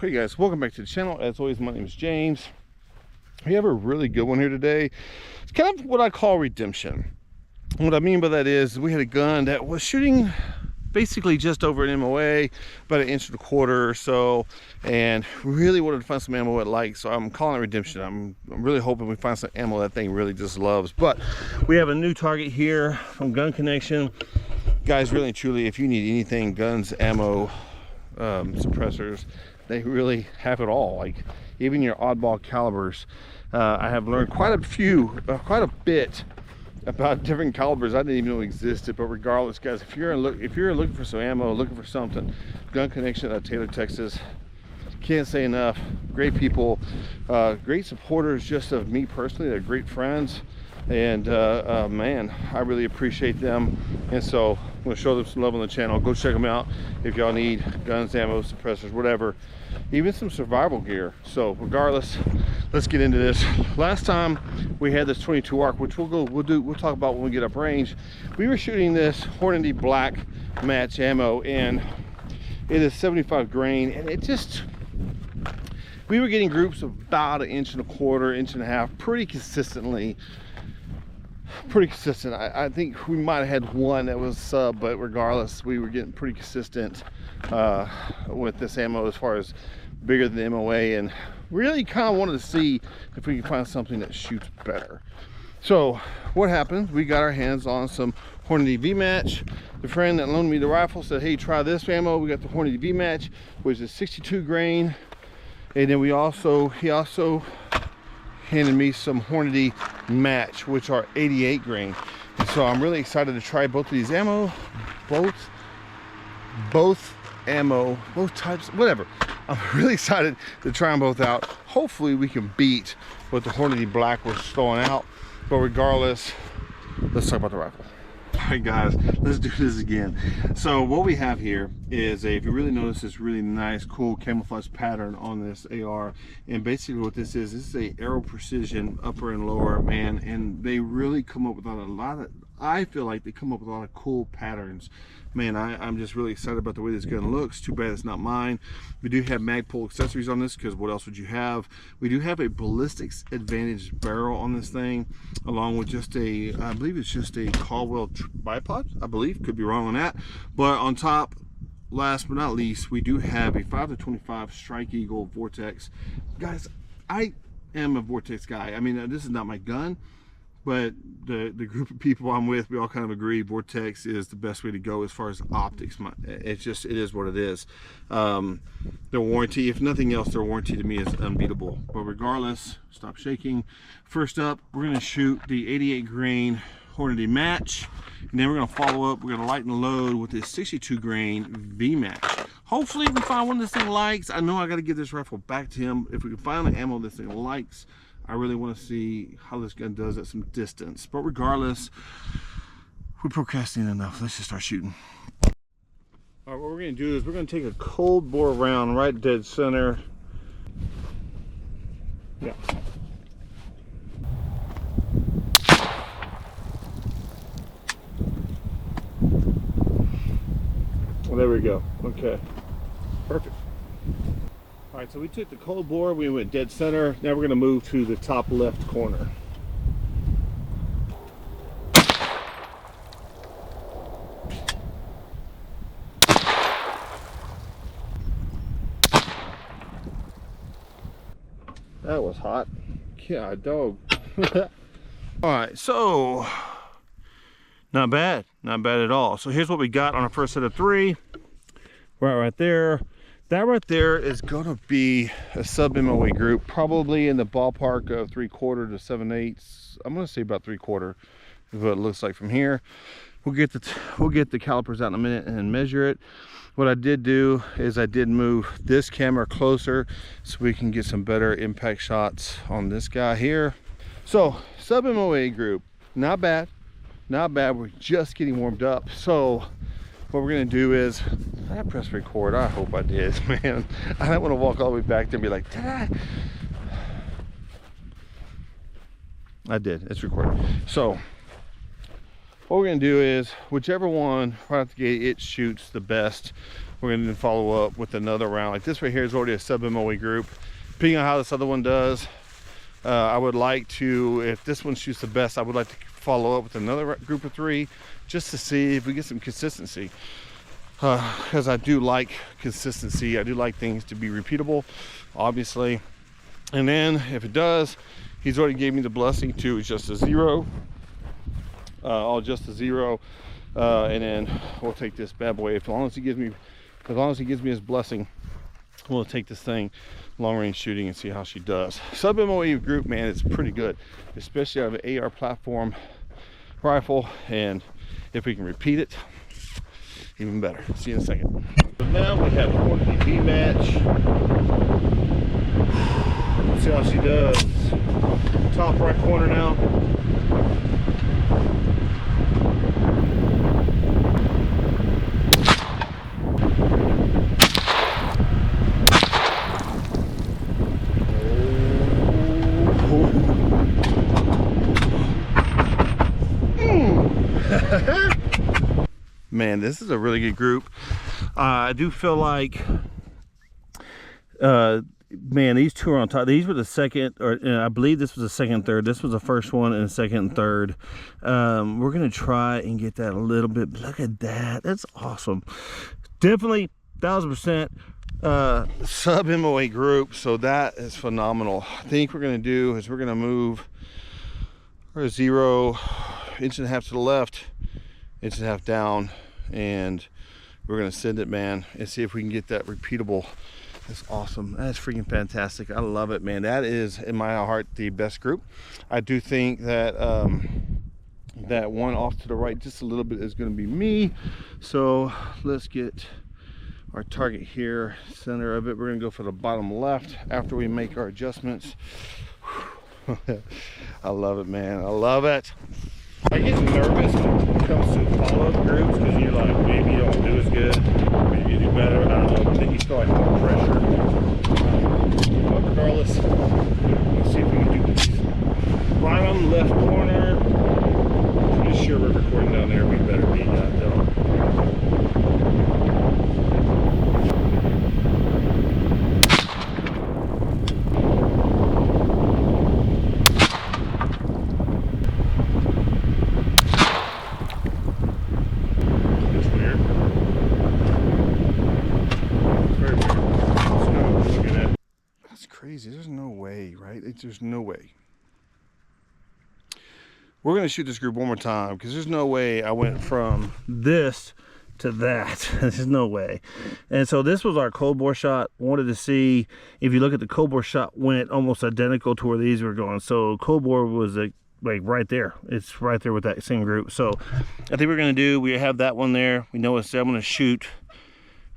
Hey guys, welcome back to the channel. As always, my name is James. We have a really good one here today. It's kind of what I call redemption. What I mean by that is we had a gun that was shooting basically just over an MOA, about 1.25 inches or so, and really wanted to find some ammo it likes, so I'm calling it redemption. I'm really hoping we find some ammo that thing really just loves. But we have a new target here from Gun Connection. Guys, really and truly, if you need anything, guns, ammo, suppressors, they really have it all. Like even your oddball calibers. I have learned quite a bit about different calibers I didn't even know existed. But regardless, guys, if you're looking for some ammo, looking for something, Gun Connection out of Taylor, Texas. Can't say enough. Great people, great supporters just of me personally. They're great friends, and man, I really appreciate them. And so I'm going to show them some love on the channel. Go check them out if y'all need guns, ammo, suppressors, whatever, even some survival gear. So regardless, let's get into this. Last time we had this 22 ARC, which we'll talk about when we get up range. We were shooting this Hornady black match ammo, and it is 75 grain, and it just, we were getting groups of about 1.25 inches, 1.5 inches pretty consistently. Pretty consistent. I think we might have had one that was sub, but regardless, we were getting pretty consistent with this ammo as far as bigger than the MOA, and really kind of wanted to see if we could find something that shoots better. So what happened, we got our hands on some Hornady V-Match. The friend that loaned me the rifle said, hey, try this ammo. We got the Hornady V-Match, which is 62 grain, and then he also handed me some Hornady Match, which are 88 grain. And so I'm really excited to try both of these ammo, both types, whatever. I'm really excited to try them both out. Hopefully we can beat what the Hornady Black was throwing out. But regardless, let's talk about the rifle. All right, guys, let's do this again. So what we have here is if you really notice, this really nice, cool camouflage pattern on this AR. And basically what this is a Aero Precision upper and lower, man. And they really come up with a lot of, I feel like they come up with a lot of cool patterns. Man, I'm just really excited about the way this gun looks. Too bad it's not mine. We do have Magpul accessories on this, because what else would you have? We do have a ballistics advantage barrel on this thing, along with just a, I believe it's just a Caldwell bipod, I believe. Could be wrong on that. But on top, last but not least, we do have a 5-25 Strike Eagle Vortex. Guys, I am a Vortex guy. I mean, this is not my gun, but the group of people I'm with, we all kind of agree Vortex is the best way to go as far as optics. It is what it is. Their warranty, if nothing else, their warranty to me is unbeatable. But regardless, stop shaking. First up, we're going to shoot the 88 grain Hornady Match, and then we're going to follow up. We're going to lighten the load with this 62 grain V-Match. Hopefully we find one this thing likes. I know I got to give this rifle back to him. If we can find the ammo this thing likes, I really want to see how this gun does at some distance. But regardless, we procrastinated enough. Let's just start shooting. All right, what we're going to do is we're going to take a cold bore round right dead center. Yeah. Well, there we go. Okay. Perfect. All right, so we took the cold bore, we went dead center. Now we're going to move to the top left corner. That was hot. God, dog. All right, so not bad at all. So here's what we got on our first set of 3. Right there. That right there is going to be a sub MOA group, probably in the ballpark of 3/4 to 7/8. I'm going to say about 3/4 is what it looks like from here. We'll get the calipers out in a minute and measure it. What I did do is I did move this camera closer so we can get some better impact shots on this guy here. So sub MOA group, not bad. We're just getting warmed up. So what we're gonna do is, did I press record? I hope I did, man. I don't want to walk all the way back there and be like, did I did. It's recorded. So what we're gonna do is, whichever one right out the gate it shoots the best, we're going to follow up with another round. Like this right here is already a sub MOA group. Depending on how this other one does, I would like to, if this one shoots the best, I would like to follow up with another group of 3 just to see if we get some consistency. Because I do like consistency. I do like things to be repeatable, obviously. And then if it does, he's already gave me the blessing to adjust to 0. I'll adjust to 0, and then we'll take this bad boy. As long as he gives me his blessing, we'll take this thing long range shooting and see how she does. Sub MOA group, man, it's pretty good, especially out of an AR platform rifle, and if we can repeat it, even better. See you in a second. So now we have Hornady V match. Let's see how she does. Top right corner now. Man, this is a really good group. I do feel like, man, these 2 are on top. These were the second, or I believe this was the second and third. This was the first one and the second and third. We're gonna try and get that a little bit. Look at that. That's awesome. Definitely 1000% sub MOA group. So that is phenomenal. I think we're gonna do is we're gonna move our 0 1.5 to the left, 1.5 down, and we're gonna send it, man, and see if we can get that repeatable. That's awesome. That's freaking fantastic. I love it, man. That is, in my heart, the best group. I do think that that one off to the right just a little bit is going to be me. So let's get our target here, center of it. We're going to go for the bottom left after we make our adjustments. I love it, man. I love it. I get nervous when it comes to follow-up groups because you're like, maybe you don't do as good, maybe you do better, I don't know, but then you feel like more pressure. But regardless, let's see if we can do this. Bottom left corner. I'm pretty sure we're recording down there. We better be that though. Crazy. There's no way, right? There's no way. We're going to shoot this group one more time because there's no way I went from this to that. There's no way. And so this was our cold bore shot. Wanted to see if you look at the cold bore shot, went almost identical to where these were going. So cold bore was like right there. It's right there with that same group. So I think we're going to do, we have that one there. We know it's, I'm going to shoot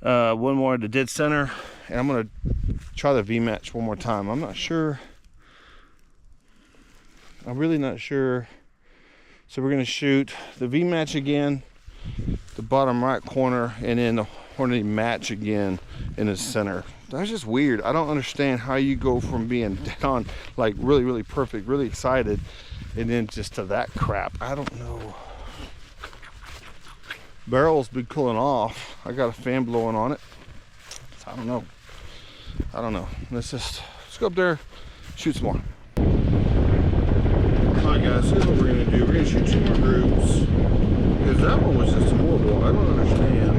one more at the dead center, and I'm going to try the V match one more time. I'm not sure. I'm really not sure. So we're going to shoot the V match again, the bottom right corner, and then the Hornady match again in the center. That's just weird. I don't understand how you go from being down like really perfect, really excited, and then just to that crap. I don't know. Barrel's been cooling off. I got a fan blowing on it. So I don't know. Let's go up there, shoot some more. Alright guys, here's what we're gonna do. We're gonna shoot 2 more groups. Because that one was just horrible. I don't understand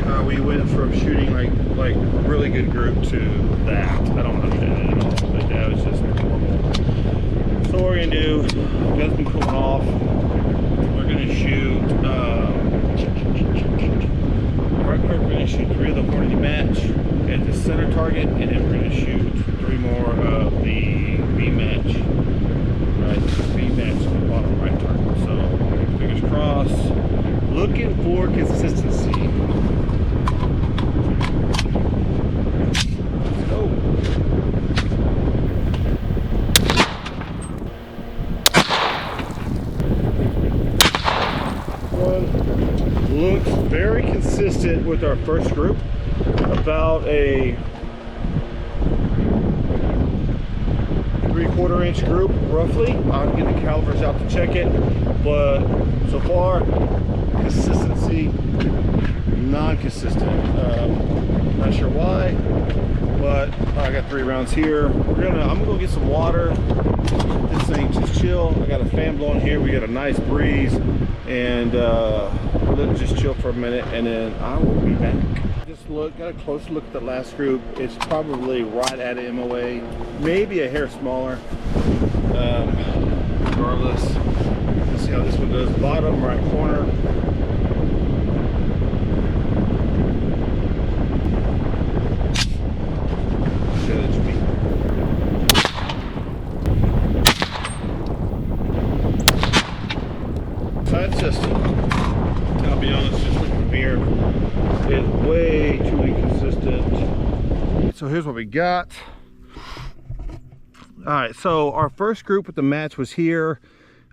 how we went from shooting like a really good group to that. I don't understand it at all. But that was just horrible. So what we're gonna do, that's been cooling off. We're gonna shoot right quick, we're gonna shoot 3 of the Hornady match at the center target, and then we're gonna shoot 3 more of the V match. Right, V match at the bottom right target. So fingers crossed. Looking for consistency. Let's go. One looks very consistent with our first group. About a 3/4 inch group, roughly. I'll get the calibers out to check it, but so far, consistency, non-consistent. Not sure why, but I got 3 rounds here. I'm gonna go get some water. This thing just chill. I got a fan blowing here. We got a nice breeze, and we'll just chill for a minute, and then I will be back. Just got a close look at the last group. It's probably right at an MOA, maybe a hair smaller. Regardless, let's see how this one does. Bottom right corner. So that's just, I'll be honest, just looking from here, it's way too inconsistent. So here's what we got. All right, so our first group with the match was here,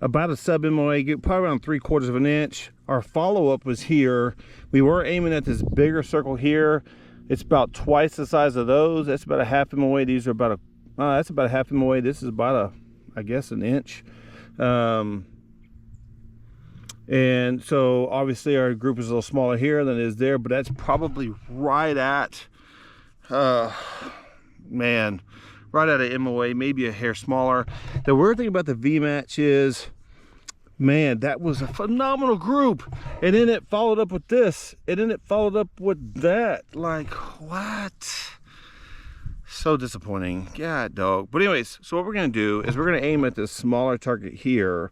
about a sub MOA, probably around 3/4 of an inch. Our follow-up was here. We were aiming at this bigger circle here. It's about twice the size of those. That's about a half MOA. These are about a, that's about a half MOA. This is about a, I guess, an inch. And so obviously our group is a little smaller here than it is there, but that's probably right at, man, right at an MOA, maybe a hair smaller. The weird thing about the V match is, man, that was a phenomenal group. And then it followed up with this, and then it followed up with that. Like, what? So disappointing. God, dog. But anyways, so what we're gonna do is we're gonna aim at this smaller target here.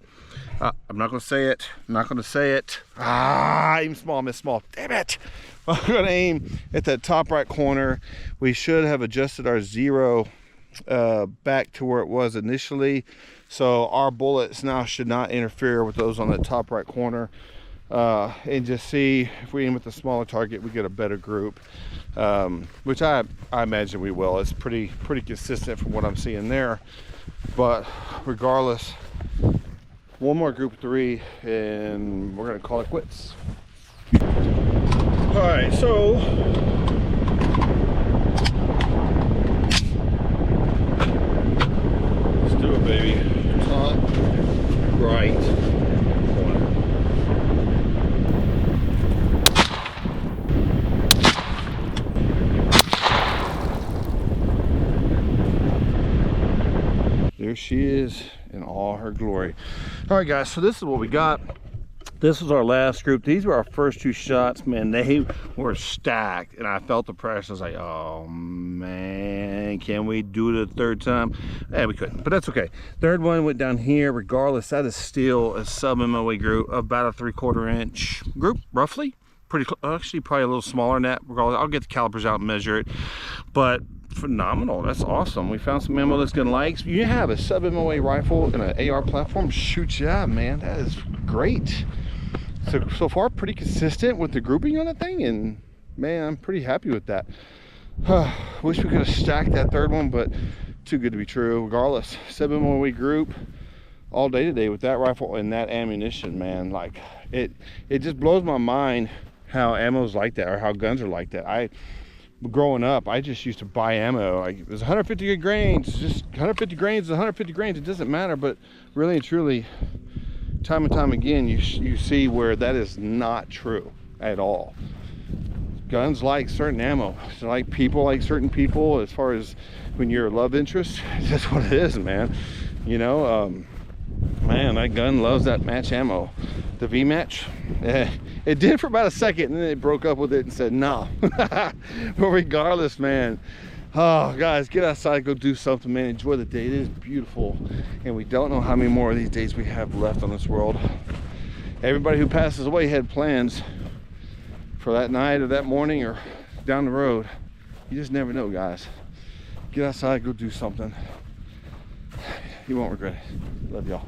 I'm not gonna say it. I'm not gonna say it. Aim small, miss small. Damn it. I'm gonna aim at that top right corner. We should have adjusted our zero back to where it was initially. So our bullets now should not interfere with those on the top right corner. And just see if we aim at the smaller target, we get a better group, which I imagine we will. It's pretty consistent from what I'm seeing there. But regardless, one more group 3 and we're gonna call it quits. All right, so let's do it, baby. Top right corner. There she is in all her glory. All right, guys, so this is what we got. This was our last group. These were our first 2 shots. Man, they were stacked, and I felt the pressure. I was like, oh man, can we do it a 3rd time? Yeah, we couldn't, but that's okay. 3rd one went down here. Regardless, that is still a sub MOA group, about a 3/4 inch group, roughly. Pretty actually probably a little smaller than that. Regardless, I'll get the calipers out and measure it, but phenomenal. That's awesome. We found some ammo that's gonna like. You have a sub MOA rifle and an AR platform. Shoot, yeah, man, that is great. So far pretty consistent with the grouping on the thing, and man, I'm pretty happy with that. Wish we could have stacked that 3rd one, but too good to be true. Regardless, 7 MOA group all day today with that rifle and that ammunition, man. Like it just blows my mind how ammo's like that, or how guns are like that. Growing up, I just used to buy ammo. Like, it was 150 good grains, just 150 grains, 150 grains. It doesn't matter, but really and truly, time and time again, you see where that is not true at all. Guns like certain ammo. It's like people like certain people. As far as when you're a love interest, that's what it is, man. You know, man, that gun loves that match ammo. The V match, it did for about a second, and then it broke up with it and said no. But regardless, man, oh guys, get outside, go do something, man. Enjoy the day. It is beautiful, and we don't know how many more of these days we have left on this world. Everybody who passes away had plans for that night or that morning or down the road. You just never know, guys. Get outside, go do something. You won't regret it. Love y'all.